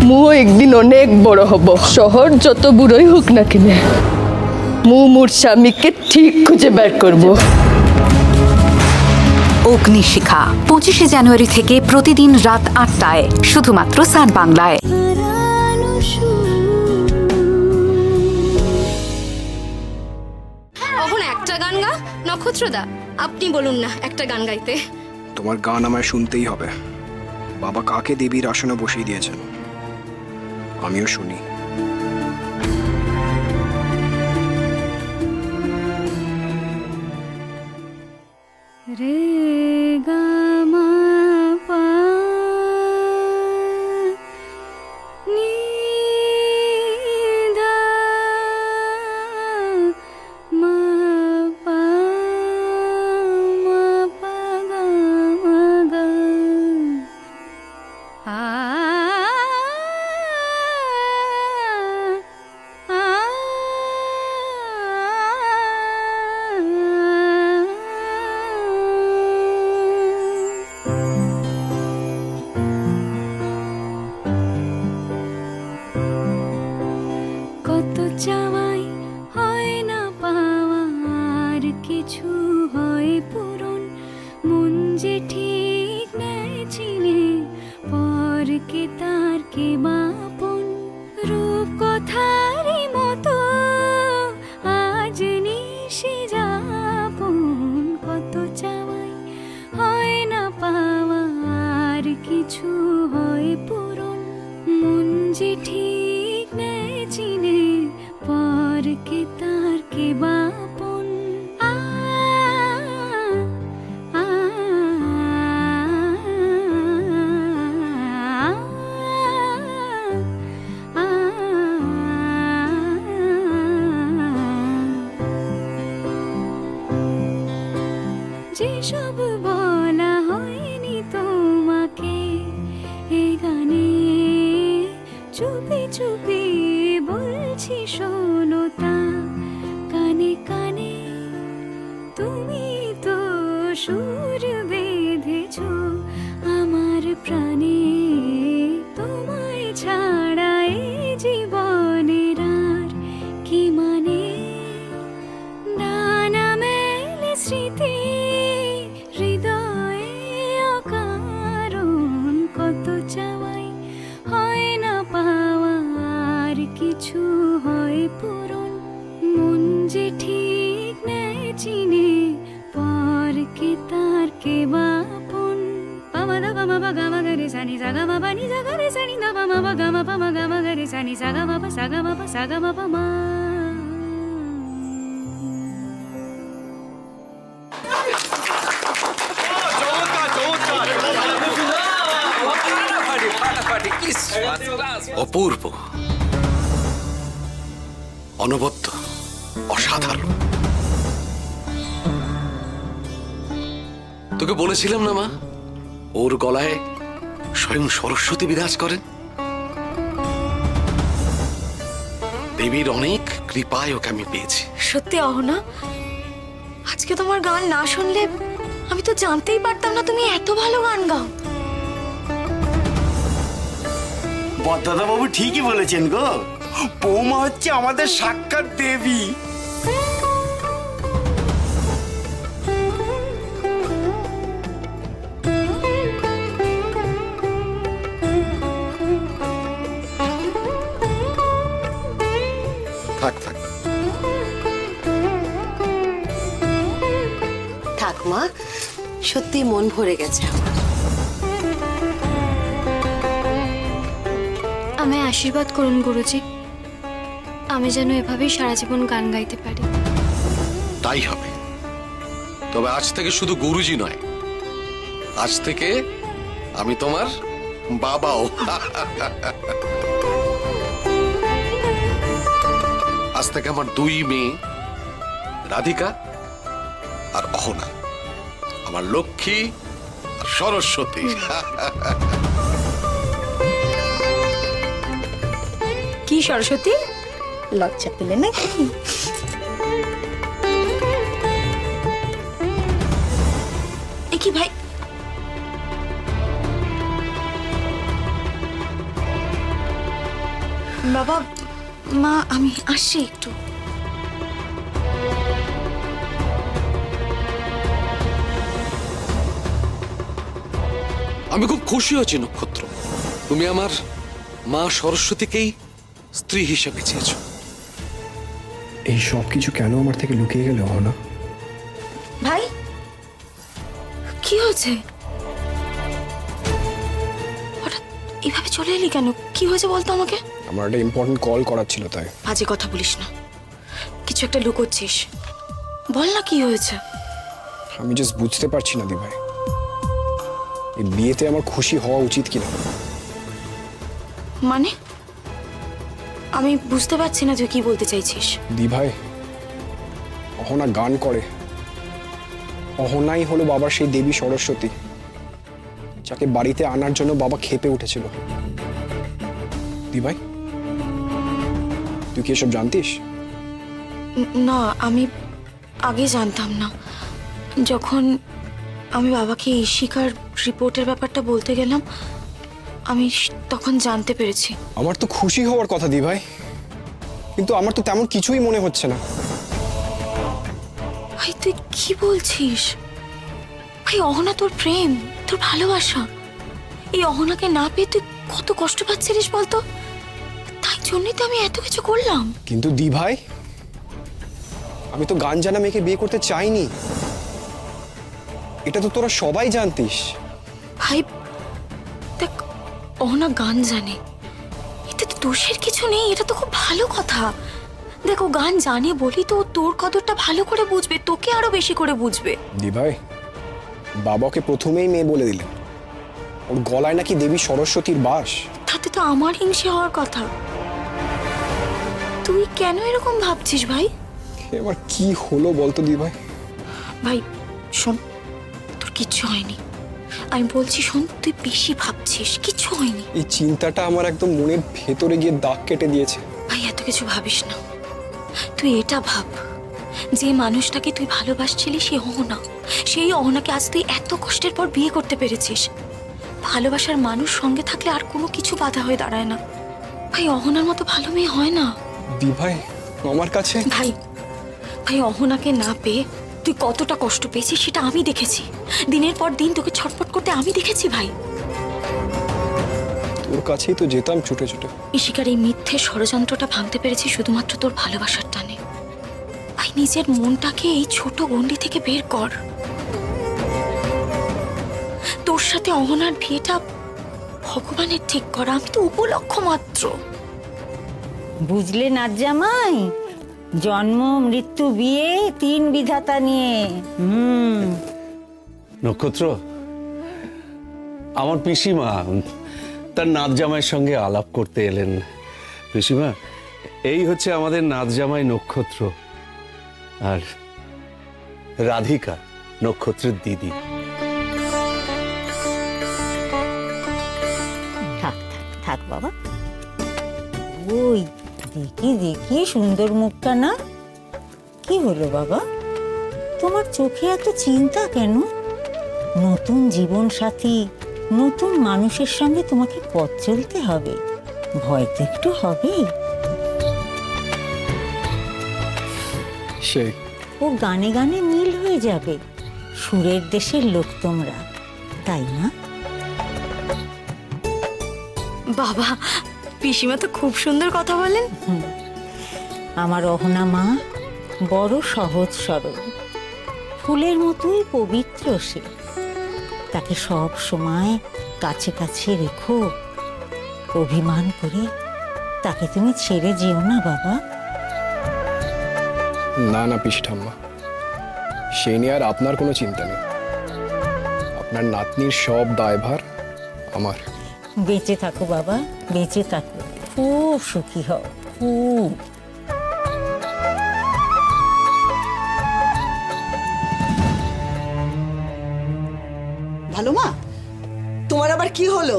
মুও একদিন অনেক বড় হব, শহর যত বুড়োই হোক না কিনে মোর স্বামীকে ঠিক খুঁজে বের করব। অগ্নিশিখা 25শে জানুয়ারি থেকে প্রতিদিন রাত 8টায় শুধুমাত্র সান বাংলায়। এখন একটা গান গা নক্ষত্রদা, আপনি বলুন না একটা গান গাইতে। তোমার গান আমায় শুনতেই হবে। বাবা কাকে দেবীর আসনে বসিয়ে দিয়েছেন, আমিও শুনি। রে গা মা পা নি ধা মা পা মা পা গা মা গা আ কত চাওয়াই হয় না পাওয়া, আর কিছু হয় পূরণ। মন যে ঠিক নেয় চিনে, পর কে তার কে বাপন। রূপ কথারই মতো আজ নিশি যাপন। কত চাওয়াই হয় না পাওয়া, আর কিছু হয় পূরণ। মন যে ঠিক নেয় চিনে, পর কে তার কে বাপন। আ আ আ যেসব বলা হয়নি তোমাকে এ গানে, চুপি চুপি বলছি শোনো তা কানে কানে। তুমি তো সুর বেঁধেছ আমার প্রাণে, তোমায় ছাড়া এ জীবনের আর কি মানে। ডানা মেলে স্মৃতি হৃদয়ে অকারণ। কত চাওয়াই হয় না পাওয়া, আর কিছু হয় পূরণ। মন যে ঠিক নেয় চিনে, পর কে তার কে বাপন। পামা দা পামা বা গামা গরে সানি সা গামা পানি সা গরে সানি দা পামা বা গামা পামা গামা গরে সানি সা গামা পা সা গামা পা সা গামা পা মা। অপূর্ব, অনবদ্য, অসাধারণ। তোকে বলেছিলাম না মা, ওর গলায় স্বয়ং সরস্বতী বিরাজ করেন। দেবীর অনেক কৃপায় ওকে আমি পেয়েছি। সত্যি অহনা, আজকে তোমার গান না শুনলে আমি তো জানতেই পারতাম না তুমি এত ভালো গান গাও। বদ্দাদা বাবু ঠিকই বলেছেন গো, বৌমা হচ্ছে আমাদের সাক্ষাৎ দেবী। থাক থাক থাক মা, সত্যি মন ভরে গেছে আমার। আমায় আশীর্বাদ করুন গুরুজি, আমি যেন এভাবেই সারা জীবন গান গাইতে পারি। তাই হবে। তবে আজ থেকে শুধু গুরুজি নয়, আজ থেকে আমি তোমার বাবাও। আজ থেকে আমার দুই মেয়ে রাধিকা আর অহনা, আমার লক্ষ্মী আর সরস্বতী। কি সরস্বতী, লজ্জা পেলে নাকি? এ কি ভাই, বাবা মা আমি আসছি একটু। আমি খুব খুশি হয়েছি নক্ষত্র, তুমি আমার মা সরস্বতীকেই স্ত্রী হিসেবে চেয়েছো। এই সব কিছু কেন আমার থেকে লুকিয়ে গেল অহনা? ভাই কি হয়েছে? হঠাৎ এভাবে চলে এলি কেন? কি হয়েছে বলতো আমাকে। আমার একটা ইম্পর্টেন্ট কল করার ছিল, তাই। বাজে কথা বলিস না, কিছু একটা লুকোচ্ছিস, বল না কি হয়েছে। আমি জাস্ট বুঝতে পারছি না দিভাই, এই বিয়েতে আমার খুশি হওয়া উচিত কিনা। মানে আমি বুঝতে পারছি না তুই কি বলতে চাইছিস। দিভাই, অহনা গান করে। অহনাই হলো বাবার সেই দেবী সরস্বতী, যাকে বাড়িতে আনার জন্য বাবা ক্ষেপে উঠেছিল। দিভাই, তুই কি এসব জানতিস? না আমি আগে জানতাম না। যখন আমি বাবাকে ইশিকার রিপোর্টের ব্যাপারটা বলতে গেলাম আমি তখন জানতে পেরেছি। আমার তো খুশি হওয়ার কথা দিভাই, কিন্তু আমার তো তেমন কিছুই মনে হচ্ছে না। ভাই তুই কি বলছিস? ভাই অহনা তোর প্রেম, তোর ভালোবাসা, এই অহনাকে না পেয়ে তুই কত কষ্ট পাচ্ছিলিস বলতো। তাই জন্যই তো আমি এত কিছু করলাম। কিন্তু দিভাই, আমি তো গান জানা মেয়েকে বিয়ে করতে চাইনি, এটা তো তোরা সবাই জানতিস। ভাই দেখ, অহনা গান জানে, এতে তো দোষের কিছু নেই, এটা তো খুব ভালো কথা। দেখ ও গান জানে বলি তো ও তোর কদরটা ভালো করে বুঝবে, তোকে আরো বেশি করে বুঝবে। দিভাই, বাবাকে প্রথমেই মেয়ে বলে দিলেন, ওর গলায় নাকি দেবী সরস্বতীর বাস। তাতে তো আমার হিংসে হওয়ার কথা। তুই কেন এরকম ভাবছিস ভাই? এবার কি হলো বলতো দিভাই? ভাই শোন, তোর কিচ্ছু হয়নি, আমি বলছি শোন, তুই বেশি ভাবছিস, কিচ্ছু হয়নি। এই চিন্তাটা আমার একদম মনের ভেতরে গিয়ে দাগ কেটে দিয়েছে। ভাই এত কিছু ভাবিস না, তুই এটা ভাব, যে মানুষটাকে তুই ভালোবাসছিলি সে অহনা, সেই অহনাকে আজ তুই এত কষ্টের পর বিয়ে করতে পেরেছিস। ভালোবাসার মানুষ সঙ্গে থাকলে আর কোনো কিছু বাধা হয়ে দাঁড়ায় না। ভাই অহনার মতো ভালো মেয়ে হয় না। দিভাই, আমার কাছে ভাই ভাই অহনাকে না পেয়ে তুই কতটা কষ্ট পেয়েছিস সেটা আমি দেখেছি। দিনের পর দিন তোকে ছটফট করতে আমি দেখেছি ভাই। তোর কাছেই তো যেতাম ছুটে ছুটে। ইশিকার এই মিথ্যে ষড়যন্ত্রটা ভাঙতে পেরেছি শুধুমাত্র তোর ভালোবাসার টানে। ভাই নিজের মনটাকে এই ছোট গণ্ডি থেকে বের কর। তোর সাথে অহনার বিয়েটা ভগবানের ঠিক করা, আমি তো উপলক্ষ মাত্র। বুঝলে না জামাই, জন্ম মৃত্যু বিয়ে তিন বিধাতা নিয়ে। নক্ষত্র, আমার পিসিমা তার নাত জামাইয়ের সঙ্গে আলাপ করতে এলেন। পিসিমা, এই হচ্ছে আমাদের নাত জামাই নক্ষত্র, আর রাধিকা নক্ষত্রের দিদি। থাক থাক থাক বাবা, ওই দেখি দেখি সুন্দর মুখটা না। কি হলো বাবা, তোমার চোখে এত চিন্তা কেন? নতুন জীবন সাথী, নতুন মানুষের সঙ্গে তোমাকে পথ চলতে হবে, ভয় তো একটু হবেই। সেই ও গানে গানে মিল হয়ে যাবে। সুরের দেশের লোক তোমরা, তাই না? বাবা পিসিমা তো খুব সুন্দর কথা বলেন। আমার অহনা মা বড় সহজ সরল, ফুলের মতোই পবিত্র সে। তাকে সব সময় কাছে কাছে রেখো, অভিমান করে তাকে তুমি ছেড়ে যেও না বাবা। না না পিসি ঠাম্মা, সেই নিয়ে আর আপনার কোনো চিন্তা নেই। আপনার নাতনির সব দায়ভার আমার। বেঁচে থাকো বাবা, বেঁচে থাকো, খুব সুখী হও, খুব। ভালো মা, তোমার আবার কি হলো?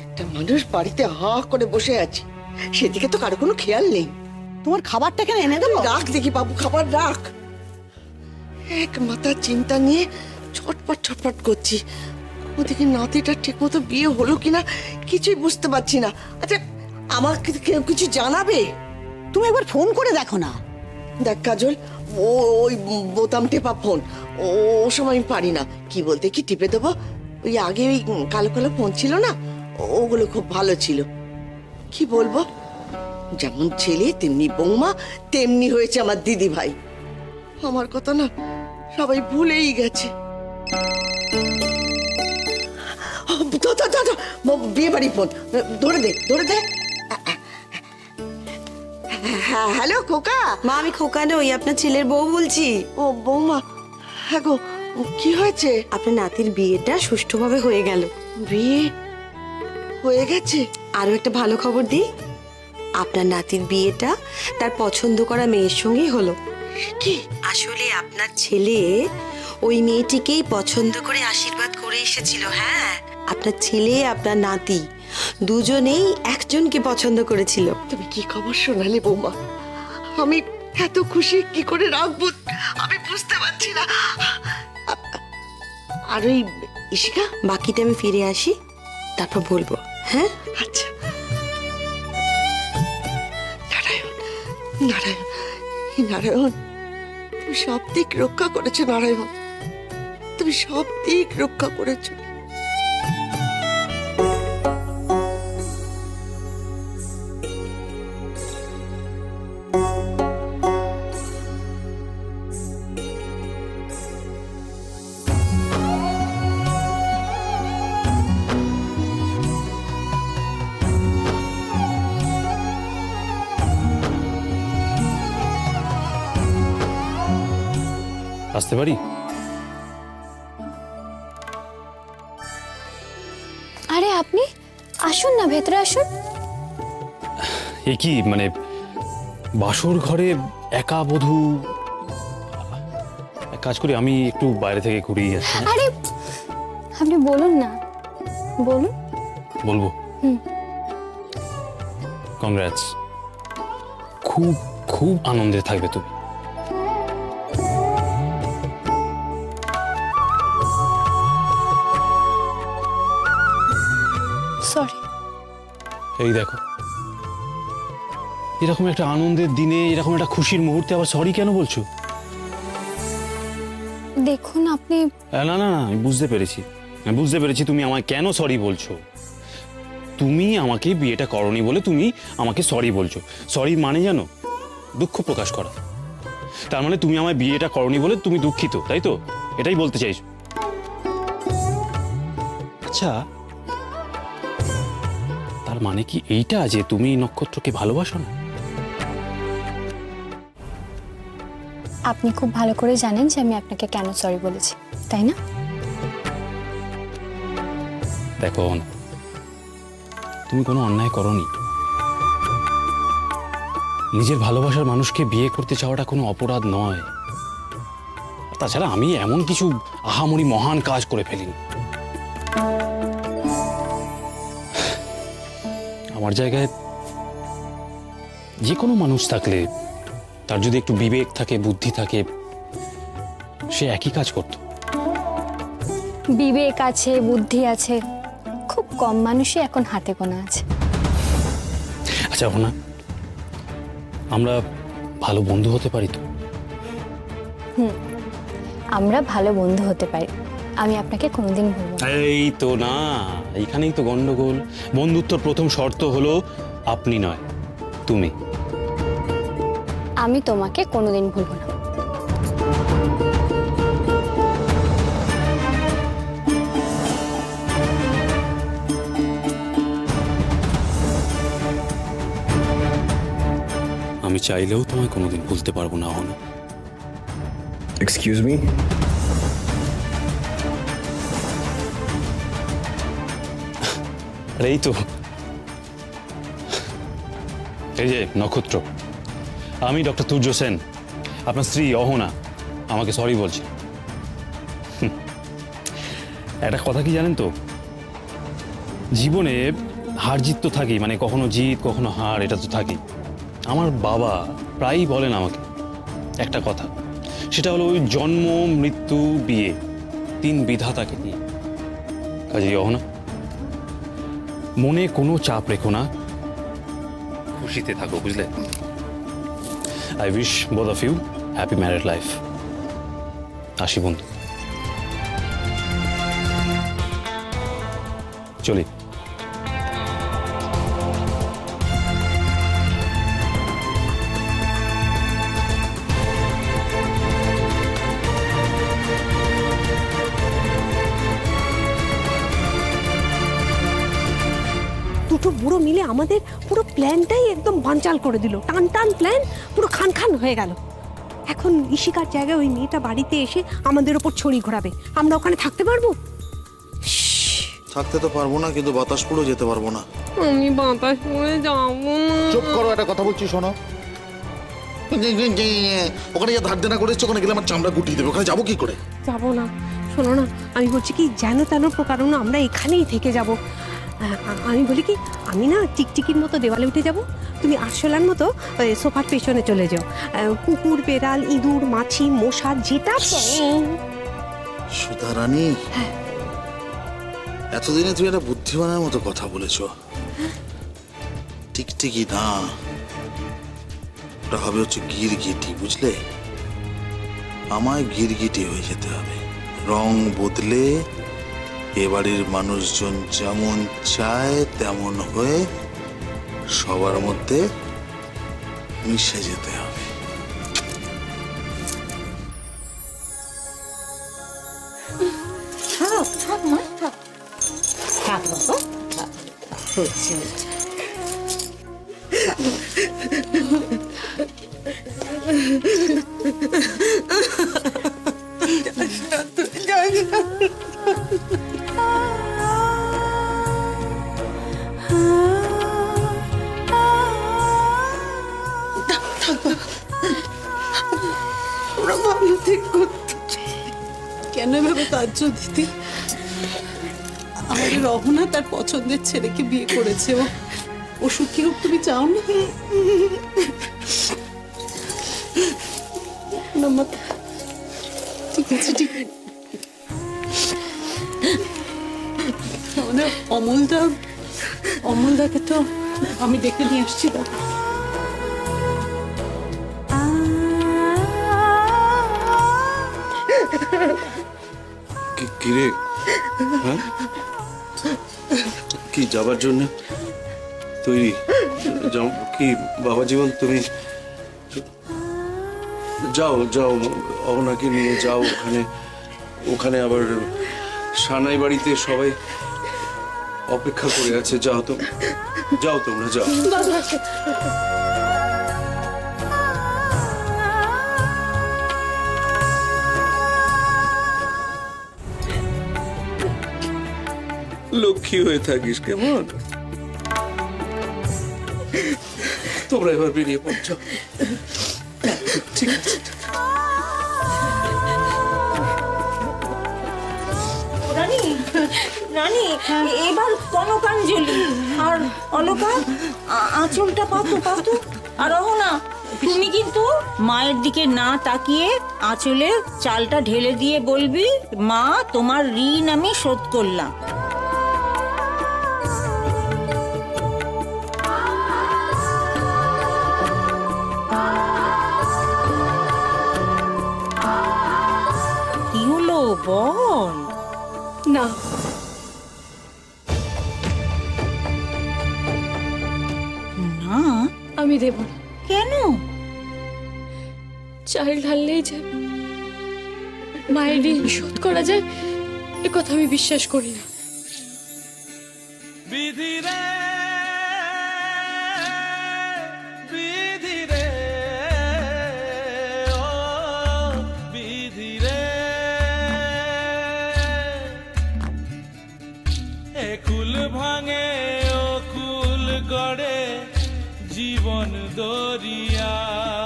একটা মানুষ বাড়িতে হা করে বসে আছে, সেদিকে তো কারো কোনো খেয়াল নেই। তোমার খাবারটা কেন এনে দেবো? রাখ দেখি বাবু, খাবার রাখ। এক মাথা চিন্তা নিয়ে ছটপট ছটপট করছি, ওদিকে নাতিটা ঠিক মতো বিয়ে হলো কিনা কিছুই বুঝতে পারছি না। আচ্ছা, আমাকে কেউ কিছু জানাবে? তুমি একবার ফোন করে দেখো না। দেখ কাজল, ও ওই বোতাম টেপা ফোন, ও ও সময় আমি পারি না। কি বলতে কি টিপে দেবো? ওই আগে ওই কালো কালো ফোন ছিল না, ওগুলো খুব ভালো ছিল। কি বলবো, যেমন ছেলে তেমনি বৌমা, তেমনি হয়েছে আমার দিদি ভাই। আমার কথা না সবাই ভুলেই গেছে। বিয়ে বাড়ি ফোন, ধরে দে ধরে দে। হ্যাঁ, হ্যালো খোকা। মা, আমি খোকা নই, আপনার ছেলের বউ বলছি। ও বৌমা, হ্যাঁ গো, কি হয়েছে? আপনার নাতির বিয়েটা সুষ্ঠুভাবে হয়ে গেল। বিয়ে হয়ে গেছে? আরো একটা ভালো খবর দিই, আপনার নাতির বিয়েটা তার পছন্দ করা মেয়ের সঙ্গেই হলো। কি? আসলে আপনার ছেলে ওই মেয়েটিকেই পছন্দ করে আশীর্বাদ করে এসেছিল। হ্যাঁ, আপনার ছেলে আপনার নাতি দুজনেই একজনকে পছন্দ করেছিল। তুমি কি খবর শোনালে বৌমা? আমি এত খুশি কি করে রাখবো আমি বুঝতে পারছি না। আর ওই ইশিকা, বাকিটা আমি ফিরে আসি, তারপর বলবো। হ্যাঁ, আচ্ছা। নারায়ণ, নারায়ণ, নারায়ণ, তুমি সব দিক রক্ষা করেছো। নারায়ণ, তুমি সব দিক রক্ষা করেছো। আসতে পারি? আরে আপনি আসুন না, ভেতরে আসুন। এ কি মানে বাসর ঘরে একা বধূ? এক কাজ করি, আমি একটু বাইরে থেকে ঘুরিয়ে যাচ্ছি। আরে আপনি বলুন না, বলুন। বলবো? কংগ্রাটস, খুব খুব আনন্দে থাকবে তুমি। সরি। এই দেখো, এরকম একটা আনন্দের দিনে, এরকম একটা খুশির মুহূর্তে আবার সরি কেন বলছো? দেখুন আপনি। না না না, আমি বুঝতে পেরেছি, আমি বুঝতে পেরেছি তুমি আমায় কেন সরি বলছো। তুমি আমাকে বিয়েটা করনি বলে তুমি আমাকে সরি বলছো। সরি মানে জানো, দুঃখ প্রকাশ করা। তার মানে তুমি আমায় বিয়েটা করনি বলে তুমি দুঃখিত, তাই তো? এটাই বলতে চাইছো? আচ্ছা, তার মানে কি এইটা যে তুমি নক্ষত্রকে ভালোবাসো না? আপনি খুব ভালো করে জানেন যে আমি আপনাকে কেন সরি বলেছি, তাই না? দেখো, তুমি কোনো অন্যায় করনি। নিজের ভালোবাসার মানুষকে বিয়ে করতে চাওয়াটা কোনো অপরাধ নয়। তাছাড়া আমি এমন কিছু আহামরি মহান কাজ করে ফেলিনি। আমার জায়গায় যে কোনো মানুষ থাকলে, তার যদি একটু বিবেক থাকে, বুদ্ধি থাকে, সে একই কাজ করত। বিবেক আছে, বুদ্ধি আছে, খুব কম মানুষই এখন হাতে গোনা আছে। আচ্ছা না, আমরা ভালো বন্ধু হতে পারি তো? আমরা ভালো বন্ধু হতে পারি, আমি আপনাকে কোনোদিন ভুলব না। এই তো না, এইখানেই তো গন্ডগোল। বন্ধুত্বর প্রথম শর্ত হলো আপনি নয়, তুমি। আমি তোমাকে কোনোদিন ভুলব না। আমি চাইলেও তোমায় কোনোদিন ভুলতে পারবো না। হন, এক্সকিউজ মি। আরে এই তো, এই যে নক্ষত্র, আমি ডক্টর তুর্য সেন, আপনার স্ত্রী অহনা আমাকে সরি বলছে। একটা কথা কি জানেন তো, জীবনে হার জিত তো থাকি, মানে কখনো জিত কখনো হার, এটা তো থাকি। আমার বাবা প্রায়ই বলেন আমাকে একটা কথা, সেটা হলো ওই জন্ম মৃত্যু বিয়ে, তিন বিধাতাকে নিয়ে। কাজে অহনা, মনে কোনো চাপ রেখো না, খুশিতে থাকো, বুঝলে? I wish both of you happy married life. আসি বন্ধু, চলি। দুটো বুড়ো মিলে আমাদের পুরো প্ল্যানটাই একদম বানচাল করে দিল। টান টান প্ল্যান পুরো খান খান হয়ে গেল। এখন ইশিকার জায়গায় ওই মেয়েটা বাড়িতে এসে আমাদের ওপর ছড়ি ঘোরাবে, আমরা ওখানে থাকতে পারবো? থাকতে তো পারবো না, কিন্তু বাতাস পুরো যেতে পারবো না। আমি বাতাস পড়ে যাবো না। চুপ করো, একটা কথা বলছি শোনো। ওখানে যা ধার দেনা করেছো, ওখানে গেলে আমার চামড়া গুটিয়ে দেবে, ওখানে যাবো কি করে? যাবো না, শোনো না, আমি বলছি কি যেন তেন প্রকারণ আমরা এখানেই থেকে যাব। আমি বলি কি, আমি না টিকটিকির মতো দেওয়ালে উঠে যাব, তুমি আরশোলার মতো সোফার পেছনে চলে যাও। কুকুর, বেড়াল, ইঁদুর, মাছি, মশা যেটা সুধা রানী, এতদিনে তুমি একটা বুদ্ধিমানের মতো কথা বলেছো। টিকটিকি না, ওটা হবে হচ্ছে গিরগিটি, বুঝলে? আমায় গিরগিটি হয়ে যেতে হবে, রং বদলে এবাড়ির মানুষজন যেমন চায় তেমন হয়ে সবার মধ্যে মিশে যেতে হবে। থাক থাক মা, থাক থাক বাবা, হচ্ছে হচ্ছে। কেন এভাবে কাঁদছো দিদি? আমাদের রহনা তার পছন্দের ছেলেকে বিয়ে করেছে, ও সুখী হোক, তুমি চাও না? না মা, ঠিক আছে, ঠিক আছে। আমাদের অমলদাকে তো আমি ডেকে নিয়ে আসছি। কি রে? হ্যাঁ, কি যাবার জন্য তৈরি? কি বাবা জীবন, তুমি যাও যাও, অহনাকে নিয়ে যাও ওখানে। ওখানে আবার সানাই বাড়িতে সবাই অপেক্ষা করে আছে। যাও তো, যাও তোমরা যাও। লক্ষ্মী হয়ে থাকিস কেমন? তোমরা এবার বেরিয়ে পড়ছো, ঠিক আছে? রানী, রানী, এবার কনকাঞ্জলি আর অলকা আঁচলটা পাতো পাতো। আর না, তুমি কিন্তু মায়ের দিকে না তাকিয়ে আঁচলে চালটা ঢেলে দিয়ে বলবি, মা তোমার ঋণ আমি শোধ করলাম। কি হলো বল? না, না আমি দেব না। কেন? চাল ঢাললেই যে মায়ের ঋণ শোধ করা যায়, এ কথা আমি বিশ্বাস করি না। কুল ভাঙে ও কুল গড়ে জীবন দরিয়ায়,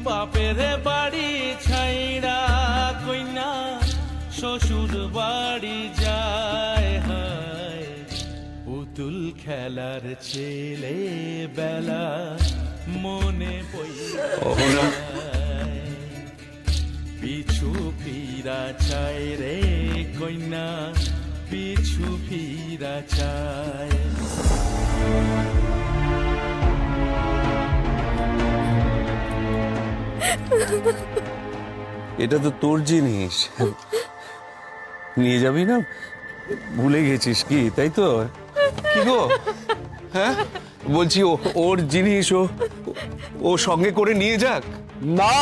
বাপের বাড়ি ছাইড়া কইনা শ্বশুর বাড়ি যায়, হায় পুতুল খেলার ছেলে বেলা মনে পড়ে। পিছু ফিরা চায় রে কন্যা, পিছু ফিরা চায়। এটা তো তোর জিনিস, নিয়ে যাবি না? ভুলে গেছিস কি, তাই তো? কি গো, হ্যাঁ বলছি ওর জিনিস ও সঙ্গে করে নিয়ে যাক। না